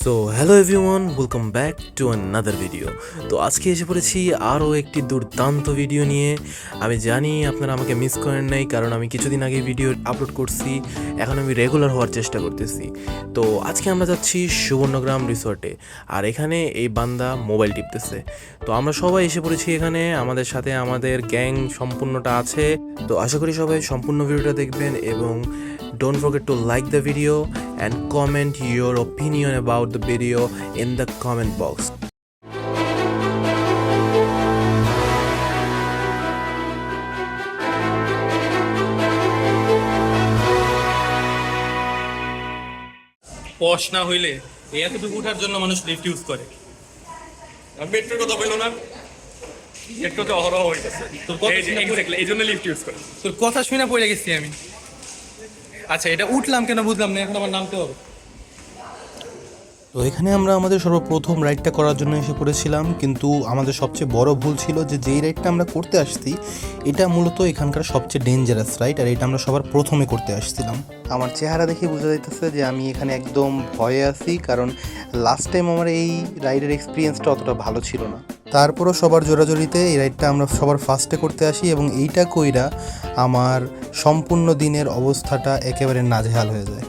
So hello everyone, welcome back to another video. তো আজকে এসে পড়েছি আরও একটি দুর্দান্ত ভিডিও নিয়ে। আমি জানি আপনারা আমাকে মিস করেন নাই, কারণ আমি কিছুদিন আগে ভিডিও আপলোড করছি। এখন আমি রেগুলার হওয়ার চেষ্টা করতেছি। তো আজকে আমরা যাচ্ছি সুবর্ণগ্রাম রিসর্টে, আর এখানে এই বান্দা মোবাইল টিপতেছে। তো আমরা সবাই এসে পড়েছি এখানে, আমাদের সাথে আমাদের গ্যাং সম্পূর্ণটা আছে। তো আশা করি সবাই সম্পূর্ণ ভিডিওটা দেখবেন, এবং don't forget to like the video and comment your opinion about the video in the comment box. পশ না হইলে এই এতটুকু উঠার জন্য মানুষ লিফট ইউজ করে। মেট্রোর কথা বললো না, মেট্রোতে অহরহ হইতেছে, এই জন্য লিফট ইউজ করে। তোর কথা শুনে পড়ে গেছি আমি। আচ্ছা, এটা উঠলাম কেন বুঝলাম না, এখন আমার নামতে হবে। তো এখানে আমরা আমাদের সর্বপ্রথম রাইডটা করার জন্য এসে পড়েছিলাম, কিন্তু আমাদের সবচেয়ে বড় ভুল ছিল যে যেই রাইডটা আমরা করতে আসছি এটা মূলত এখানকার সবচেয়ে ডেঞ্জারাস রাইড, আর এটা আমরা সবার প্রথমে করতে আসছিলাম। আমার চেহারা দেখে বোঝা যাইতেছে যে আমি এখানে একদম ভয়ে আছি, কারণ লাস্ট টাইম আমার এই রাইডের এক্সপিরিয়েন্সটা অতটা ভালো ছিল না। তারপরও সবার জোরাজোরিতে এই রাইডটা আমরা সবার ফার্স্টে করতে আসি, এবং এইটা কইরা আমার সম্পূর্ণ দিনের অবস্থাটা একেবারে নাজেহাল হয়ে যায়।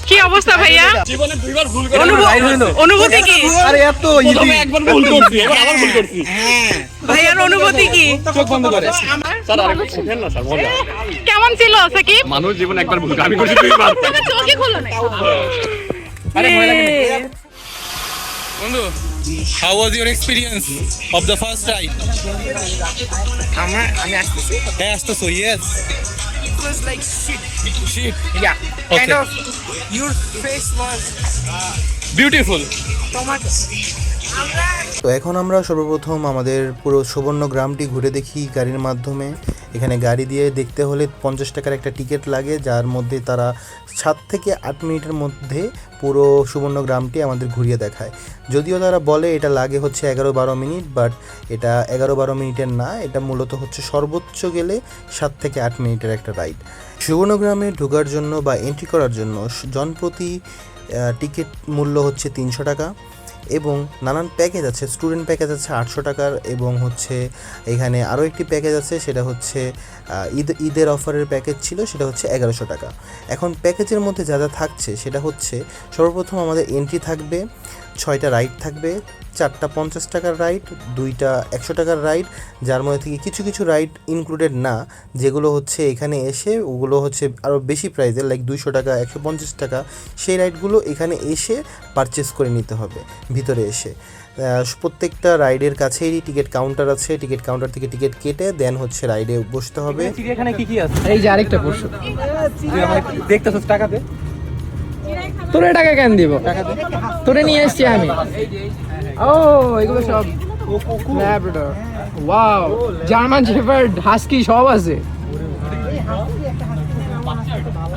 কি অবস্থা ভাইয়া? জীবনে দুইবার ভুল করে অনুভূতি কি? আরে এত ইজি, একবার ভুল করছি, এবার আবার ভুল করছি। ভাইয়ার অনুভূতি কি? চোখ বন্ধ করে স্যার, আরেকবার শুনেন না স্যার, মজা। কেমন ছিল সাকিব? মানুষ জীবন একবার ভুল করে, আমি করছি দুইবার। চোখই খুলো না। আরে ভয় লাগে না বন্ধু। How was your experience of the first ride? আমি আসতেছি। হ্যাঁ, আসতেছো? Yes. It was like shit. Shit. Yeah. Okay. Kind of. Your face was Beautiful. tomato. তো এখন আমরা সর্বপ্রথম আমাদের পুরো সুবর্ণ গ্রামটি ঘুরে দেখি গাড়ির মাধ্যমে। এখানে গাড়ি দিয়ে দেখতে হলে 50 টাকার একটা টিকিট লাগে, যার মধ্যে তারা 7 থেকে 8 মিনিটের মধ্যে পুরো সুবর্ণ গ্রামটি আমাদের ঘুরিয়ে দেখায়। যদিও তারা বলে এটা লাগে হচ্ছে 11-12 মিনিট, বাট এটা 11-12 মিনিটের না, এটা মূলত হচ্ছে সর্বোচ্চ গেলে 7 থেকে 8 মিনিটের একটা রাইড। সুবর্ণগ্রামে ঢোকার জন্য বা এন্ট্রি করার জন্য জনপ্রতি টিকিট মূল্য হচ্ছে 300 টাকা, এবং নানান প্যাকেজ আছে। স্টুডেন্ট প্যাকেজ আছে 800 টাকার, এবং হচ্ছে এখানে আরও একটি প্যাকেজ আছে, সেটা হচ্ছে ঈদের অফারের প্যাকেজ ছিল, সেটা হচ্ছে 1100 টাকা। এখন প্যাকেজের মধ্যে যা যা থাকছে সেটা হচ্ছে, সর্বপ্রথম আমাদের এন্ট্রি থাকবে, 6টা রাইড থাকবে, 4টা 50 টাকার রাইড, 2টা 100 টাকার রাইড, যার মধ্যে থেকে কিছু কিছু রাইড ইনক্লুডেড না, যেগুলো হচ্ছে এখানে এসে ওগুলো হচ্ছে আরও বেশি প্রাইজের, লাইক 200 টাকা 150 টাকা, সেই রাইডগুলো এখানে এসে পারচেস করে নিতে হবে ভিতরে এসে। প্রত্যেকটা রাইডের কাছেই টিকিট কাউন্টার আছে, টিকিট কাউন্টার থেকে টিকিট কেটে দেন হচ্ছে রাইডে বসতে হবে। এখানে কি কি আছে? এই যে আরেকটা প্রশ্ন। দেখতেছস টাকা দে। তোরে টাকা কেন দিব? তোরে নিয়ে এসেছি আমি। ও এগুলো সব Labrador. Wow, German shepherd, husky সব আছে।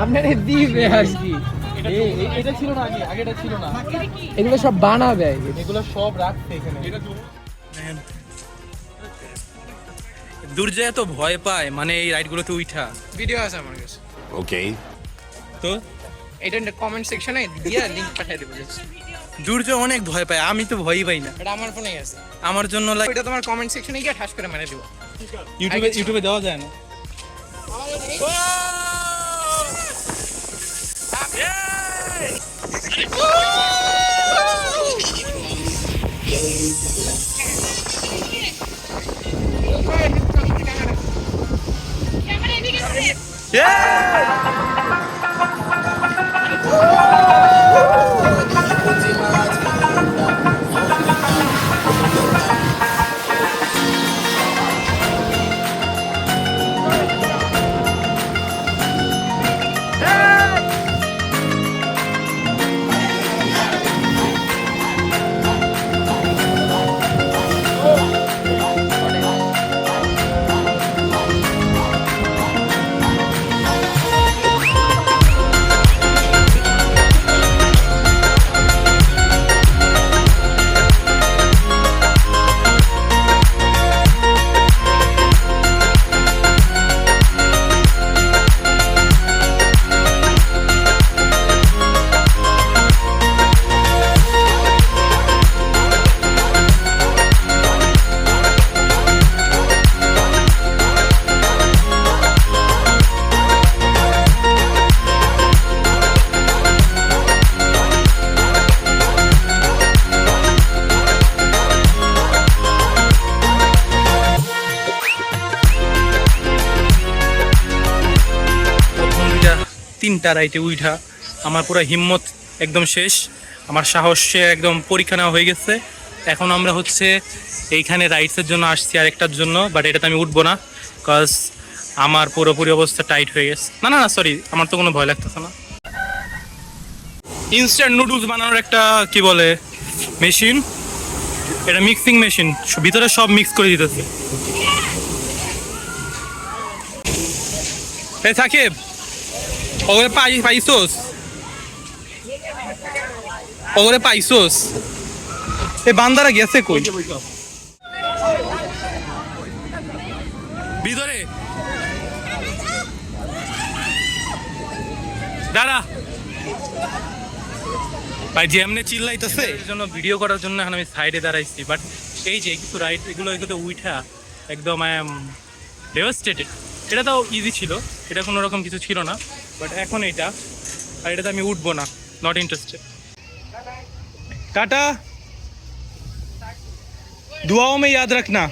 আপনারে দিবে হাস্কি। এটা ছিল না আগে, আগেটা ছিল না। এগুলো সব বানাবে, এগুলো সব রাখছে এখানে। দুর্জয় তো ভয় পায়, মানে এই রাইডগুলোতে উঠা। ভিডিও আছে আমার কাছে। ওকে, তো এটা কমেন্ট সেকশনে দিয়া লিংক পাঠিয়ে দেব। দুর্জয় অনেক ভয় পায়, আমি তো ভয়ই পাই না। এটা আমার ফোনেই আছে। আমার জন্য এটা তোমার কমেন্ট সেকশনে গিয়ে ঠাস করে মেরে দেব। ইউটিউবে দেওয়া যায় না। তিনটা রাইটে উঠা আমার পুরো হিম্মত একদম শেষ, আমার সাহসে একদম পরীক্ষা নেওয়া হয়ে গেছে। এখন আমরা হচ্ছে এইখানে রাইডসের জন্য আসছি আরেকটার জন্য, বাট এটাতে আমি উঠবো না, বিকজ আমার পুরোপুরি অবস্থা টাইট হয়ে গেছে। না না না সরি, আমার তো কোনো ভয় লাগতেছে না। ইনস্ট্যান্ট নুডলস বানানোর একটা কি বলে মেশিন, এটা মিক্সিং মেশিন, ভিতরে সব মিক্স করে দিতেছে। এই সাকিব, ওরে পাইছোস, ওরে পাইছোস, এই বান্দারা গেছে কই ভিতরে? দাঁড়া ভাই, যেমনে চিল্লাইতেছে এর জন্য ভিডিও করার জন্য এখন আমি সাইডে দাঁড়াইছি। বাট এই যে কিছু রাইড এগুলো উঠা একদম আই এম ডেভাস্টেটেড। এটা তো ইজি ছিল, এটা কোনো রকম কিছু ছিল না, বাট এখন এটা, আর এটাতে আমি উঠবো না, নট ইন্টারেস্টেড। টাটা, दुआओं में याद रखना।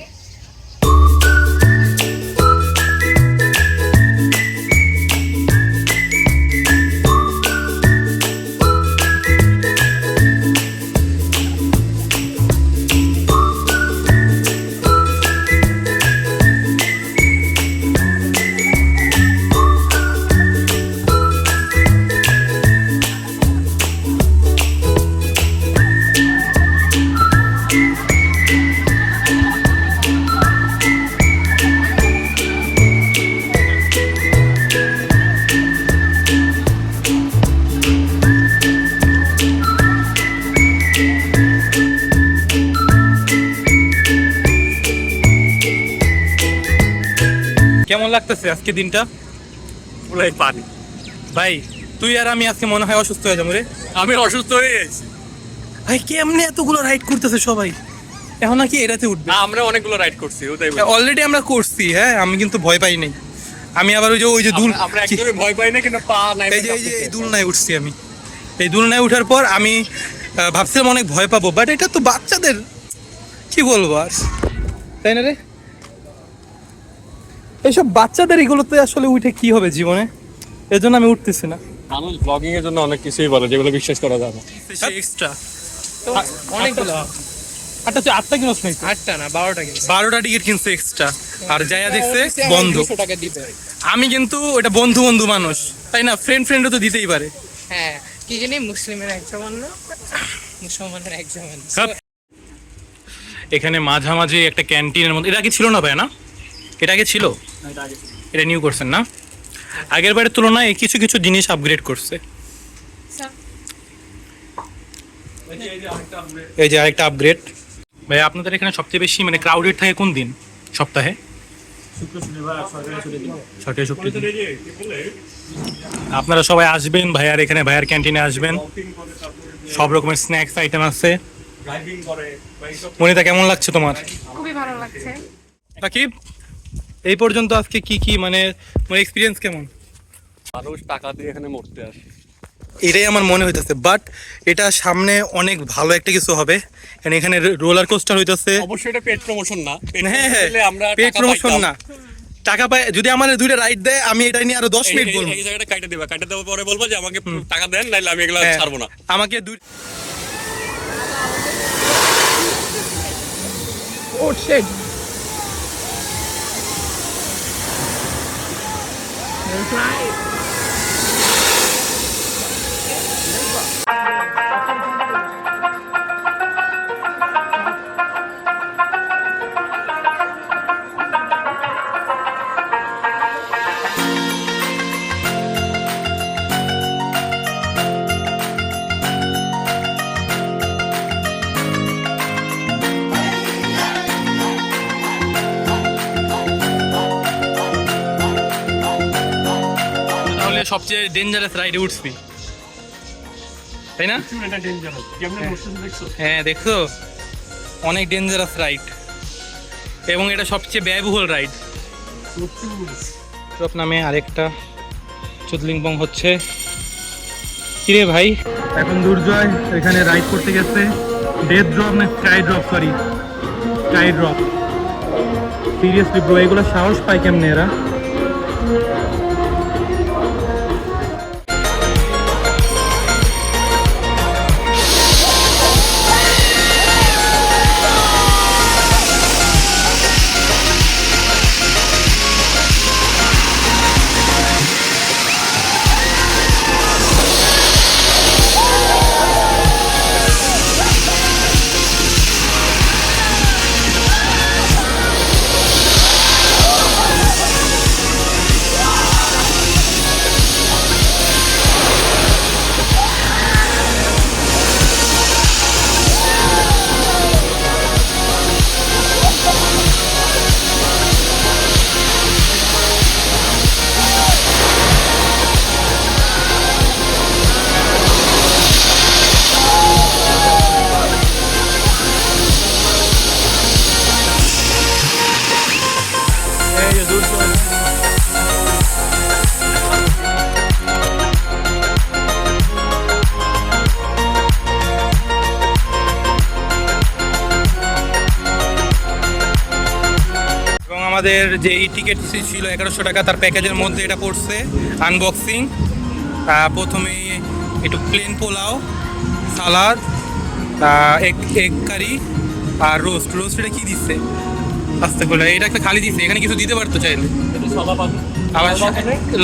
কেমন লাগতেছে আজকে দিনটা? পুরাই পানি ভাই তুই আর আমি আজকে মনে হয় অসুস্থ হয়ে যাবো রে। আমি অসুস্থ হয়ে গেছি ভাই কেমনে এতগুলো রাইড করতেছে সবাই, এখন নাকি এটাতে উঠবে? আমরা অনেকগুলো রাইড করছি ওটাই অলরেডি আমরা করছি, হ্যাঁ আমি কিন্তু ভয় পাই নাই। আমি আবার ওই যে দুল, আমরা একদমই ভয় পাই না, কিন্তু পা নাই। এই দুলনায় উঠছি আমি। এই দুলনায় উঠার পর আমি ভাবছিলাম অনেক ভয় পাবো, বাট এটা তো বাচ্চাদের, কি বলবো আর, তাই না রে? এইসব বাচ্চাদের এগুলোতে আসলে উঠে কি হবে জীবনে, এর জন্য আমি উঠতেছি না। মানুষ ব্লগিং এর জন্য অনেক কিছুই বলে যেগুলো বিশ্বাস করা যায় না। এক্সট্রা অনেকগুলো, আটটা কিনস নাই? 8টা না 12টা কিনছি। 12টা টিকিট কিনছে এক্সট্রা, আর যাইয়া দেখছে বন্ধ। 200 টাকা দিতে হয়। আমি কিন্তু ওটা বন্ধু বন্ধু মানুষ, তাই না? ফ্রেন্ডও তো দিতেই পারে। হ্যাঁ, কি জানি মুসলিমের এক জামান না মুসলমানের এক জামান। এখানে মাঝামাঝি একটা ক্যান্টিনের মধ্যে, এটা আগে ছিল না ভাই? না এটা আগে ছিল, এটা নিউ করছেন না? আগের বারের তুলনায় কিছু কিছু জিনিস আপগ্রেড করছে। এই যে আরেকটা আপগ্রেড। ভাই আপনাদের এখানে সবচেয়ে বেশি মানে ক্রাউডেড থাকে কোন দিন সপ্তাহে? সরকারি ছুটির দিন। আপনারা সবাই আসবেন ভাইয়ার এখানে, ভাইয়ার ক্যান্টিনে আসবেন, সব রকমের স্ন্যাক্স আইটেম আছে। মনিতা কেমন লাগছে তোমার? খুবই ভালো লাগছে। সাকিব এই পর্যন্ত আজকে কি মানে এক্সপিরিয়েন্স কেমন? মানুষ টাকা দিয়ে এখানে মরতে আসে। এটাই আমার মনে হইতেছে, বাট এটা সামনে অনেক ভালো একটা কিছু হবে, কারণ এখানে রোলার কোস্টার হইতেছে। অবশ্যই এটা পেড প্রমোশন না। হ্যাঁ হ্যাঁ, আমরা পেড প্রমোশন না, টাকা পাই। যদি আমার দুইটা রাইড দেয় আমি এটা নিয়ে আরো 10 মিনিট বলবো। এই জায়গাটা কাটা দিবা, কাটা দেওয়ার পরে বলবো যে আমাকে টাকা দেন, নাইলে আমি এগুলো হ্যাঁ, ছাড়বো না। আমাকে দুই Oh shit. They're flying. তাহলে সবচেয়ে ডেঞ্জারাস রাইডে উঠছি, তাই না? হ্যাঁ দেখছো, অনেক ডেঞ্জারাস রাইড, এবং এটা সবচেয়ে ব্যয়বহুল রাইড। ড্রপ নামে আরেকটা চুদলিংবং হচ্ছে। কিরে ভাই, এখন দুর্জয় এখানে রাইড করতে গেছে ডেথ ড্রপ না sky drop, sorry sky drop. Seriously bro, এগুলো সাহস পায় কেমনে এরা? আমাদের যে এই টিকিট ছিল 1100 টাকা, তার প্যাকেজের মধ্যে এটা পড়ছে আনবক্সিং। প্রথমে একটু প্লেন পোলাও, সালাদ, এগ কারি আর রোস্ট। এটা কি দিচ্ছে আস্তে করে? এটা একটা খালি দিচ্ছে, এখানে কিছু দিতে পারতো চাইলে। আবার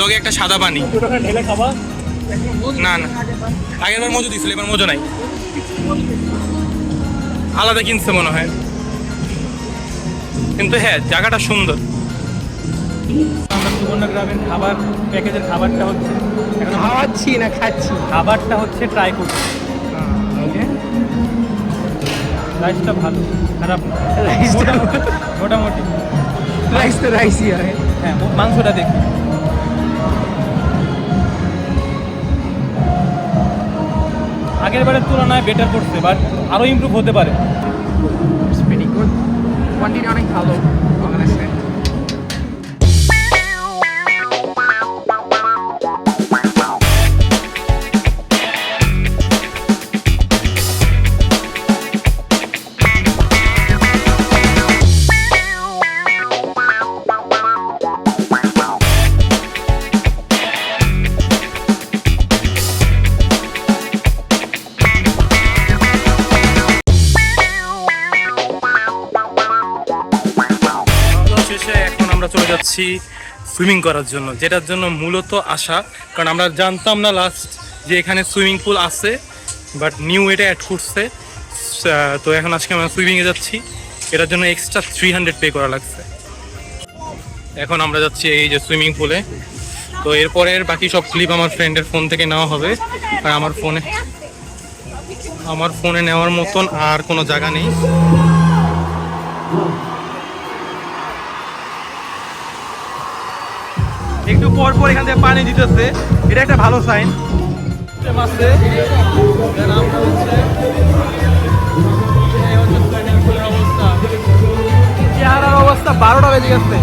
লগে একটা সাদা পানি। না না, আগেরবার মজু দিছিল, এবার মজু নাই, আলাদা কিনছে মনে হয়। কিন্তু হ্যাঁ, জায়গাটা সুন্দর। আমরা সুবর্ণ গ্রামের খাবার প্যাকেজের খাবারটা হচ্ছে খাওয়াচ্ছি না খাচ্ছি। খাবারটা হচ্ছে ট্রাই করছি। ওকে, রাইসটা ভালো, খারাপ না, মোটামুটি। রাইস তো রাইসই হয়। হ্যাঁ, মাংসটা দেখি আগের বারের তুলনায় বেটার করছে, বাট আরও ইমপ্রুভ হতে পারে। It's pretty good. কোয়ান্টিটি অনেক ভালো বাংলাদেশে। শেষে এখন আমরা চলে যাচ্ছি সুইমিং করার জন্য, যেটার জন্য মূলত আসা। কারণ আমরা জানতাম না লাস্ট যে এখানে সুইমিং পুল আছে, বাট নিউ এটা অ্যাড করছে। তো এখন আজকে আমরা সুইমিংয়ে যাচ্ছি, এটার জন্য এক্সট্রা 300 পে করা লাগছে। এখন আমরা যাচ্ছি এই যে সুইমিং পুলে। তো এরপরের বাকি সব ক্লিপ আমার ফ্রেন্ডের ফোন থেকে নেওয়া হবে, আর আমার ফোনে নেওয়ার মতন আর কোনো জায়গা নেই। একটু পর পর এখান থেকে পানি দিতেছে, এটা একটা ভালো সাইন। চেহারার অবস্থা 12টা বেজে গেছে।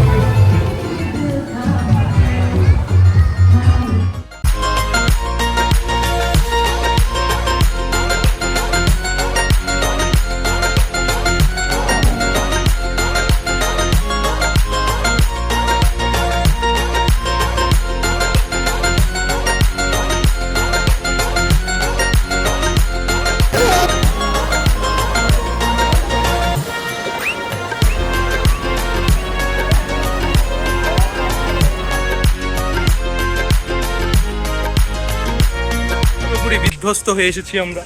বিধ্বস্ত হয়ে এসেছি আমরা।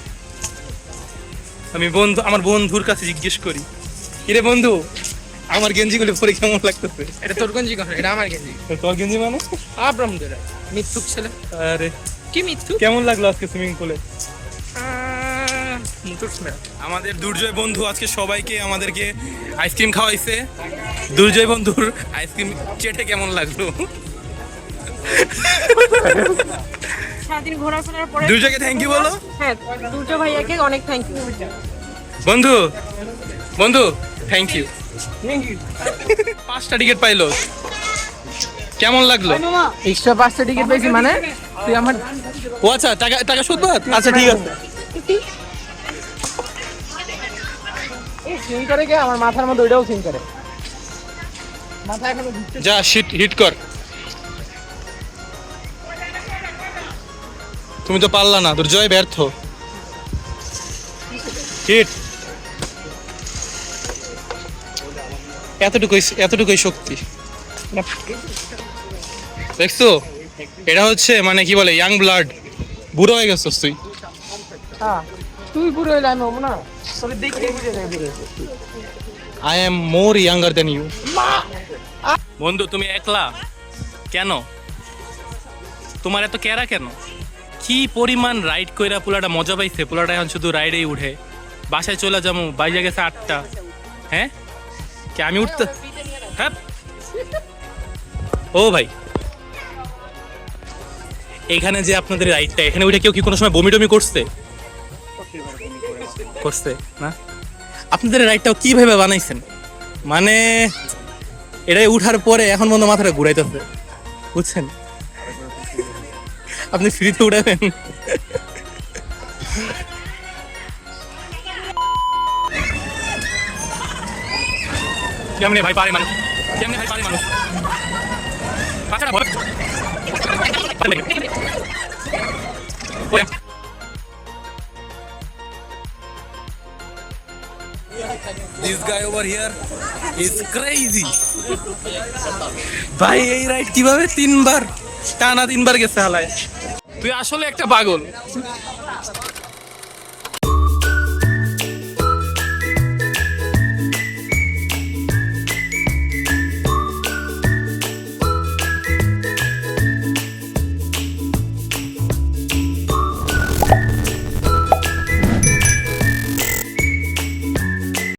আমি আমার বন্ধুর কাছে জিজ্ঞেস করি, কিরে বন্ধু আমার গেঞ্জিগুলো পরে কেমন লাগতেছে? এটা তোর গঞ্জি কখন? এটা আমার গেঞ্জি। তোর গেঞ্জি মানে? আব্রাম দে মিথ্যুক ছেলে। আরে কি মিথ্যুক? কেমন লাগলো আজকে সুইমিং পুলে? মুতুর স্মেল। আমাদের দুর্জয় বন্ধু আজকে সবাইকে আমাদেরকে আইসক্রিম খাওয়াইছে। দুর্জয় বন্ধুর আইসক্রিম চেটে কেমন লাগলো? সারাদিন ঘোরাফেরার পরে দুর্জয়কে থ্যাংক ইউ বলো। হ্যাঁ দুটো ভাইয়াকে অনেক থ্যাংক ইউ। বন্ধু বন্ধু থ্যাংক ইউ। 5টা টিকিট পাইলো, কেমন লাগলো? এক্সট্রা 5টা টিকিট পেয়েছি মানে তুই আমার ও আচ্ছা, টাকা টাকা শোধ বাদ? আচ্ছা ঠিক আছে। সিন করে কে? আমার মাথার মধ্যে ওইটাও সিন করে। মাথা এখনো ঘুরছে। যা হিট কর। তুমি তো পারলা না, দুর্জয় ব্যর্থ। হিট। এতটুকুই শক্তি দেখছো? এটা হচ্ছে মানে কি বলে ইয়াং ব্লাড। বুড়ো হয়ে গেছিস তুই। হ্যাঁ তুই পুরো হইলে আমি হবো না? তবে দেখে বুঝে যাবে পুরো। I am more younger than you. বন্ধু তুমি একলা কেন? তোমার এত কেরা কেন? কি পরিমাণ রাইড কইরা পুলাটা মজা পাইছে, পুলাটা এখন শুধু রাইডেই উঠে। বাসায় চলে যাবো, বাইরে গেছে 8টা। হ্যাঁ কি আমি উঠতে? হ্যাঁ ও ভাই, এখানে যে আপনাদের রাইডটা, এখানে উঠে কেউ কি কোনো সময় বমি টমি করছে? করছে না? আপনাদের রাইডটাও কিভাবে বানাইছেন? মানে এটাই উঠার পরে এখন বন্ধু মাথাটা ঘুরাইতেছে, বুঝছেন? আপনি ফ্রিতে উঠাবেন? কেমনে ভাই পারে মানুষ? কেমনে ভাই পারে মানুষ? বাচ্চাটা বলে This guy over here is crazy. ভাই এই রাইড কিভাবে 3বার টানা 3বার গেছে হালায়? তুই আসলে একটা পাগল।